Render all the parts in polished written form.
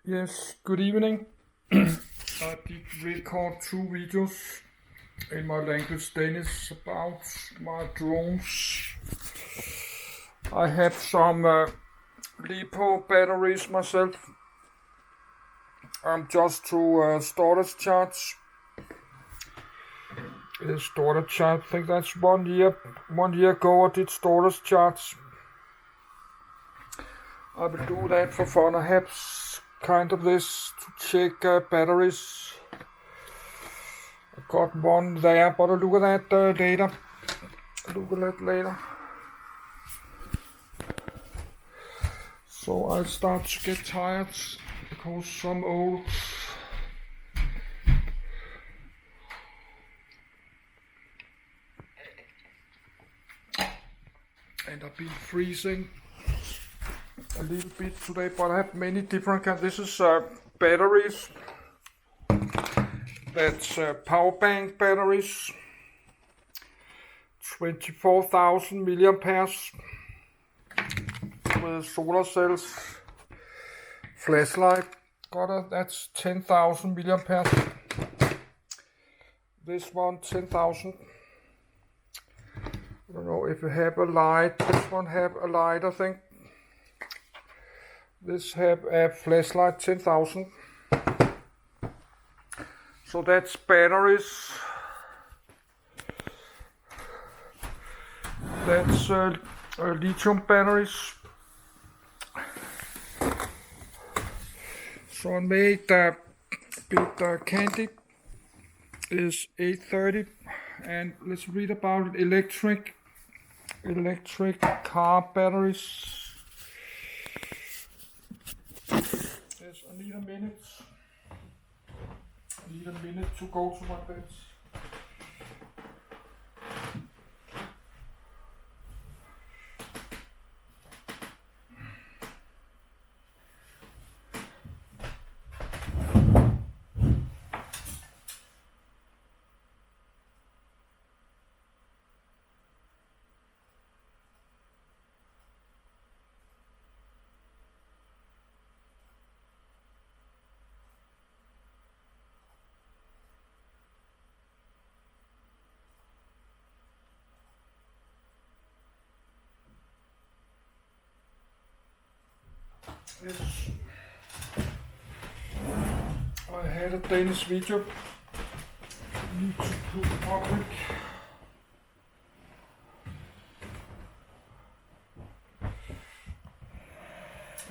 Yes, good evening. I did record 2 videos in my language Danish about my drones. I have some LiPo batteries myself. I'm just to storage charge. Storage charge, I think that's 1 year. 1 year ago I did storage charge. I will do that for fun. I have kind of this to check batteries. I got one there, but I'll look at that later. So I'll start to get tired because I'm old. And I've been freezing a little bit today, but I have many different kinds. This is batteries. That's power bank batteries. 24,000 milliamperes with solar cells. Flashlight. That's 10,000 milliamperes. This one 10,000. I don't know if you have a light. This one have a light, I think. This have a flashlight 10,000. So that's batteries. That's lithium batteries. So I made a bit candy. Is 8:30, and let's read about electric car batteries. Yes, I need a minute to go to my bed. Yes. I had a Danish video. Need to put public.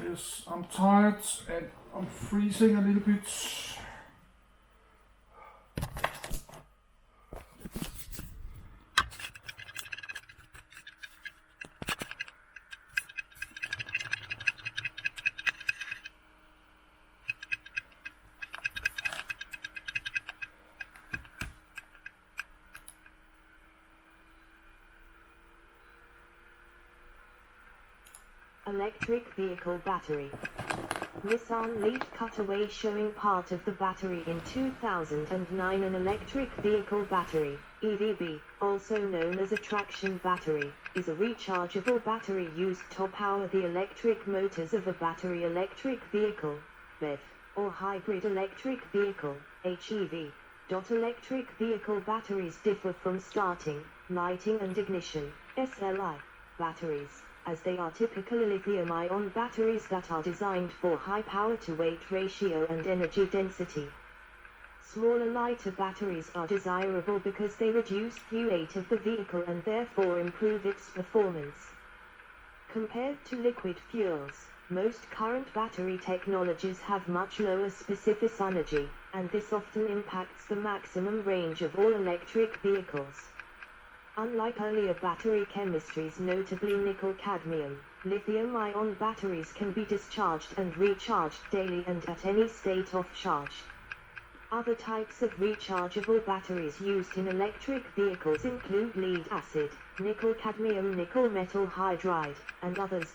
Yes, I'm tired and I'm freezing a little bit. Electric vehicle battery. Nissan Leaf cutaway showing part of the battery in 2009. An electric vehicle battery, EVB, also known as a traction battery, is a rechargeable battery used to power the electric motors of a battery electric vehicle, BEV, or hybrid electric vehicle, HEV. Electric vehicle batteries differ from starting, lighting and ignition, SLI, batteries, as they are typically lithium-ion batteries that are designed for high power-to-weight ratio and energy density. Smaller, lighter batteries are desirable because they reduce the weight of the vehicle and therefore improve its performance. Compared to liquid fuels, most current battery technologies have much lower specific energy, and this often impacts the maximum range of all electric vehicles. Unlike earlier battery chemistries, notably nickel-cadmium, lithium-ion batteries can be discharged and recharged daily and at any state of charge. Other types of rechargeable batteries used in electric vehicles include lead-acid, nickel-cadmium nickel metal hydride, and others.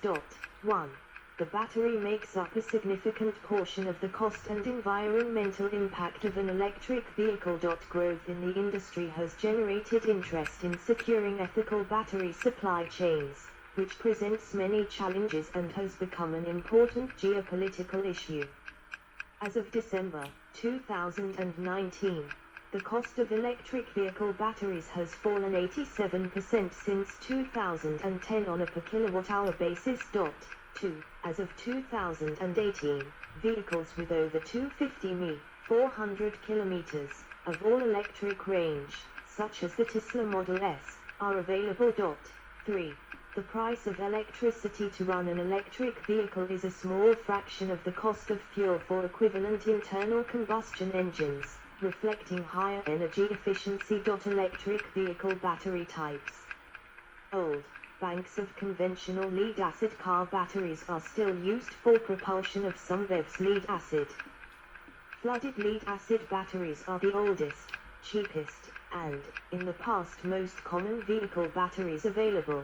1. The battery makes up a significant portion of the cost and environmental impact of an electric vehicle. Growth in the industry has generated interest in securing ethical battery supply chains, which presents many challenges and has become an important geopolitical issue. As of December 2019, the cost of electric vehicle batteries has fallen 87% since 2010 on a per kilowatt-hour basis. 2. As of 2018, vehicles with over 250 mi, 400 kilometers, of all-electric range, such as the Tesla Model S, are available. 3. The price of electricity to run an electric vehicle is a small fraction of the cost of fuel for equivalent internal combustion engines, reflecting higher energy efficiency. Electric vehicle battery types. Old banks of conventional lead-acid car batteries are still used for propulsion of some BEVs. Lead-acid. Flooded lead-acid batteries are the oldest, cheapest, and, in the past, most common vehicle batteries available.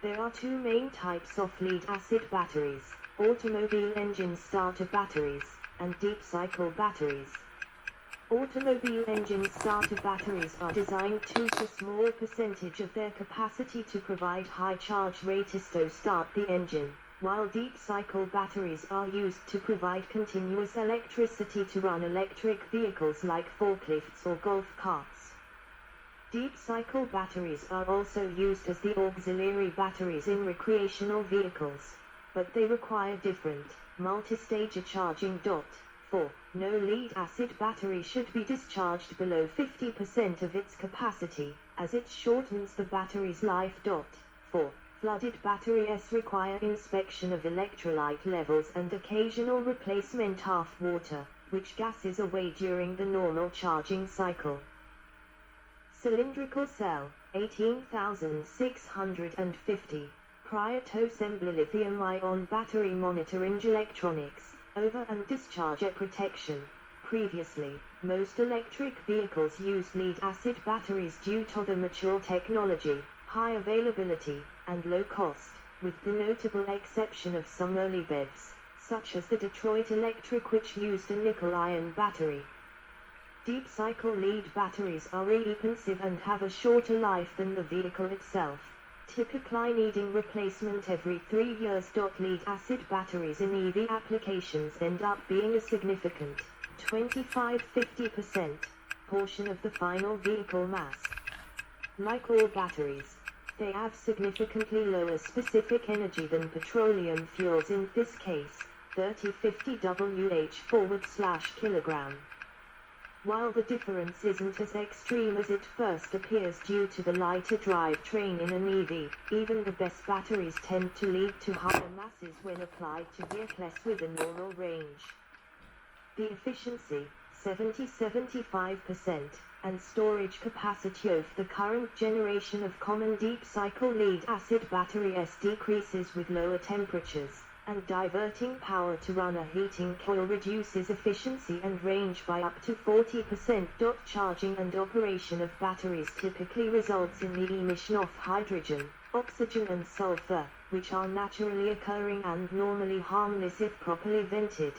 There are two main types of lead-acid batteries: automobile engine starter batteries, and deep-cycle batteries. Automobile engine starter batteries are designed to use a small percentage of their capacity to provide high charge rates to start the engine, while deep-cycle batteries are used to provide continuous electricity to run electric vehicles like forklifts or golf carts. Deep-cycle batteries are also used as the auxiliary batteries in recreational vehicles, but they require different, multi-stage charging. 4. No lead-acid battery should be discharged below 50% of its capacity, as it shortens the battery's life. 4. Flooded batteries require inspection of electrolyte levels and occasional replacement of water, which gases away during the normal charging cycle. Cylindrical cell, 18650. Prior to assembly lithium-ion battery monitoring electronics, over- and discharge protection. Previously, most electric vehicles used lead-acid batteries due to the mature technology, high availability, and low cost, with the notable exception of some early BEVs, such as the Detroit Electric, which used a nickel-ion battery. Deep-cycle lead batteries are expensive and have a shorter life than the vehicle itself, typically needing replacement every 3 years. Lead-acid batteries in EV applications end up being a significant 25–50% portion of the final vehicle mass. Like all batteries, they have significantly lower specific energy than petroleum fuels, in this case, 30–50 Wh/kg. While the difference isn't as extreme as it first appears due to the lighter drivetrain in an EV, even the best batteries tend to lead to higher masses when applied to vehicles with a normal range. The efficiency, 70–75%, and storage capacity of the current generation of common deep-cycle lead-acid batteries decreases with lower temperatures, and diverting power to run a heating coil reduces efficiency and range by up to 40%. Charging and operation of batteries typically results in the emission of hydrogen, oxygen and sulfur, which are naturally occurring and normally harmless if properly vented.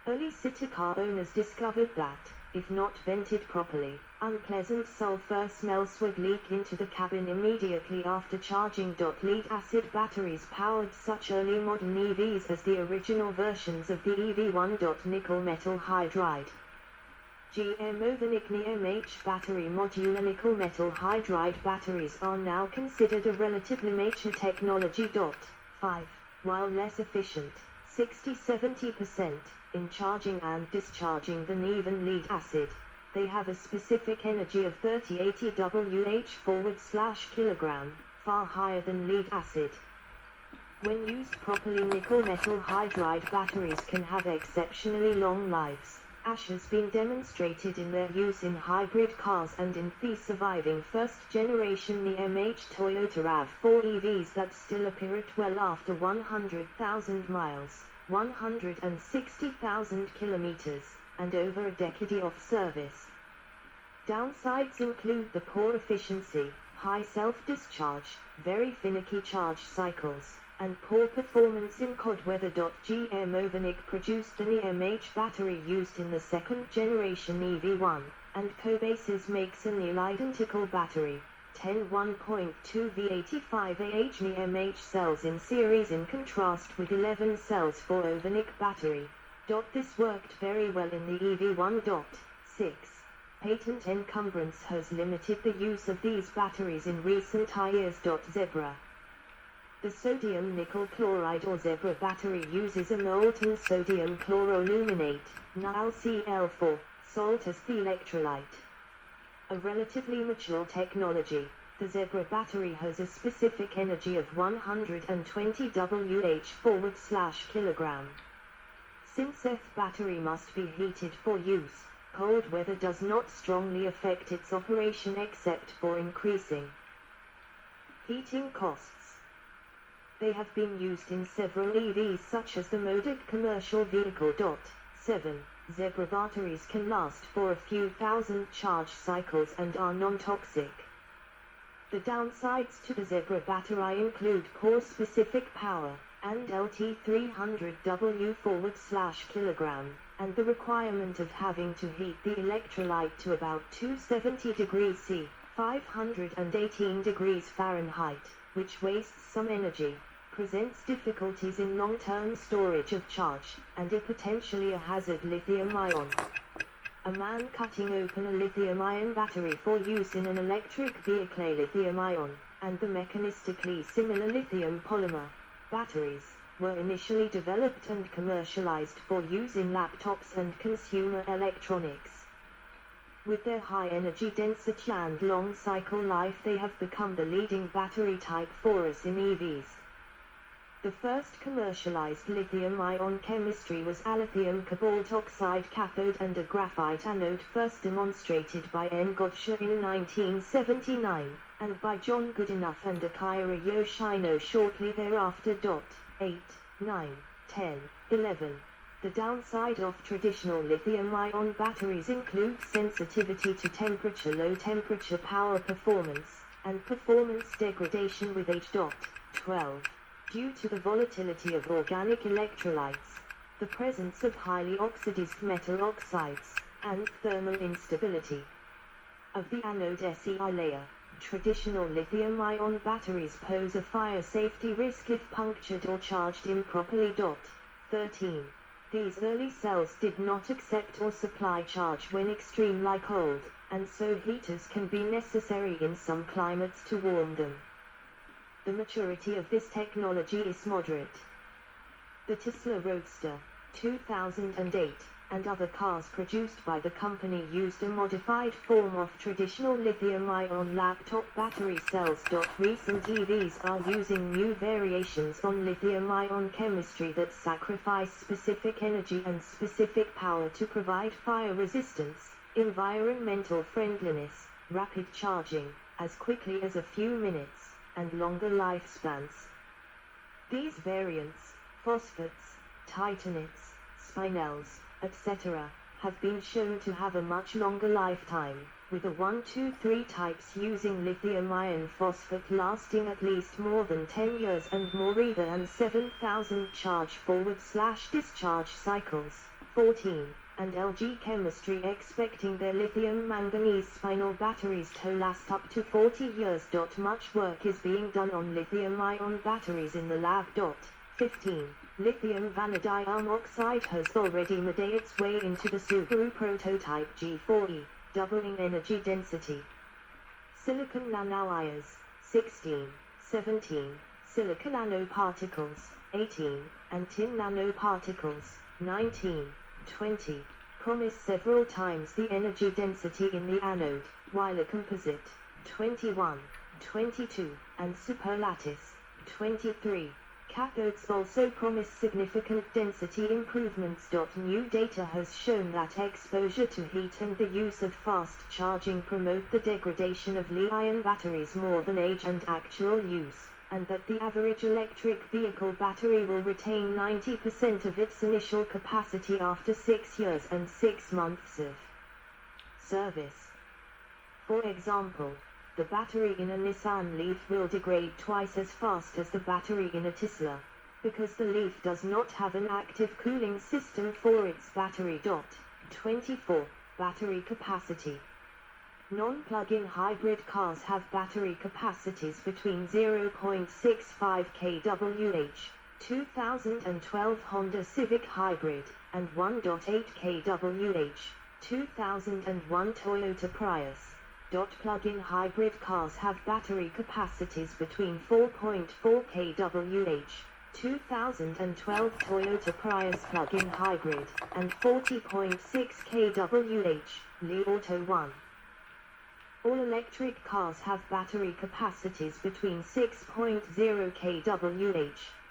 Early city car owners discovered that, if not vented properly, unpleasant sulfur smells would leak into the cabin immediately after charging. Lead-acid batteries powered such early modern EVs as the original versions of the EV1. Nickel metal hydride. GM Ovonic NiMH battery modular nickel metal hydride batteries are now considered a relatively mature technology. 5. While less efficient, 60–70%, in charging and discharging than even lead-acid, they have a specific energy of 30–80 Wh/kg, far higher than lead-acid. When used properly, nickel metal hydride batteries can have exceptionally long lives, as has been demonstrated in their use in hybrid cars and in the surviving first-generation NiMH Toyota RAV4 EVs that still appear at well after 100,000 miles. 160,000 kilometers, and over a decade of service. Downsides include the poor efficiency, high self-discharge, very finicky charge cycles, and poor performance in cold weather. GM Ovonic produced the NiMH battery used in the second-generation EV1, and Cobases makes a near-identical battery, 10.1.2 V85AH NiMH cells in series, in contrast with 11 cells for Ovonic battery. This worked very well in the EV1.6. Patent encumbrance has limited the use of these batteries in recent years. Zebra. The sodium nickel chloride or Zebra battery uses a molten sodium chloroaluminate, NaCl4, salt as the electrolyte. A relatively mature technology, the Zebra battery has a specific energy of 120 Wh/kg. Since F battery must be heated for use, cold weather does not strongly affect its operation except for increasing heating costs. They have been used in several EVs such as the Modic commercial vehicle. 7. Zebra batteries can last for a few thousand charge cycles and are non-toxic. The downsides to the Zebra battery include poor specific power, and LT300 W/kg, and the requirement of having to heat the electrolyte to about 270 degrees C, 518 degrees Fahrenheit, which wastes some energy, presents difficulties in long-term storage of charge, and is potentially a hazard. Lithium-ion. A man cutting open a lithium-ion battery for use in an electric vehicle. Lithium-ion, and the mechanistically similar lithium polymer batteries, were initially developed and commercialized for use in laptops and consumer electronics. With their high energy density and long cycle life, they have become the leading battery type for us in EVs. The first commercialized lithium-ion chemistry was lithium cobalt oxide cathode and a graphite anode, first demonstrated by N. Gottschalk in 1979, and by John Goodenough and Akira Yoshino shortly thereafter. 8, 9, 10, 11. The downside of traditional lithium-ion batteries include sensitivity to temperature, low temperature power performance, and performance degradation with H. 12. Due to the volatility of organic electrolytes, the presence of highly oxidized metal oxides, and thermal instability of the anode SEI layer, traditional lithium-ion batteries pose a fire safety risk if punctured or charged improperly. 13. These early cells did not accept or supply charge when extremely cold, and so heaters can be necessary in some climates to warm them. The maturity of this technology is moderate. The Tesla Roadster, 2008, and other cars produced by the company used a modified form of traditional lithium-ion laptop battery cells. Recent EVs are using new variations on lithium-ion chemistry that sacrifice specific energy and specific power to provide fire resistance, environmental friendliness, rapid charging, as quickly as a few minutes, and longer lifespans. These variants, phosphates, titanates, spinels, etc., have been shown to have a much longer lifetime, with the 1, 2, 3 types using lithium iron phosphate lasting at least more than 10 years and more than 7,000 charge-forward/discharge cycles. 14. And LG Chemistry expecting their lithium manganese spinel batteries to last up to 40 years. Much work is being done on lithium-ion batteries in the lab. 15. Lithium vanadium oxide has already made its way into the Subaru prototype G4e, doubling energy density. Silicon nanowires, 16, 17, silicon nanoparticles, 18, and tin nanoparticles, 19, 20, promise several times the energy density in the anode, while a composite, 21, 22, and superlattice, 23, cathodes also promise significant density improvements. New data has shown that exposure to heat and the use of fast charging promote the degradation of Li-ion batteries more than age and actual use, and that the average electric vehicle battery will retain 90% of its initial capacity after 6 years and 6 months of service. For example, the battery in a Nissan Leaf will degrade twice as fast as the battery in a Tesla, because the Leaf does not have an active cooling system for its battery. 24. Battery capacity. Non-plug-in hybrid cars have battery capacities between 0.65 kWh, 2012 Honda Civic Hybrid, and 1.8 kWh, 2001 Toyota Prius. Plug-in hybrid cars have battery capacities between 4.4 kWh, 2012 Toyota Prius plug-in hybrid, and 40.6 kWh, Li Auto 1. All-electric cars have battery capacities between 6.0 kWh,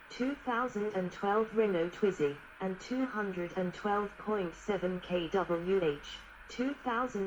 2012 Renault Twizy, and 212.7 kWh, 2000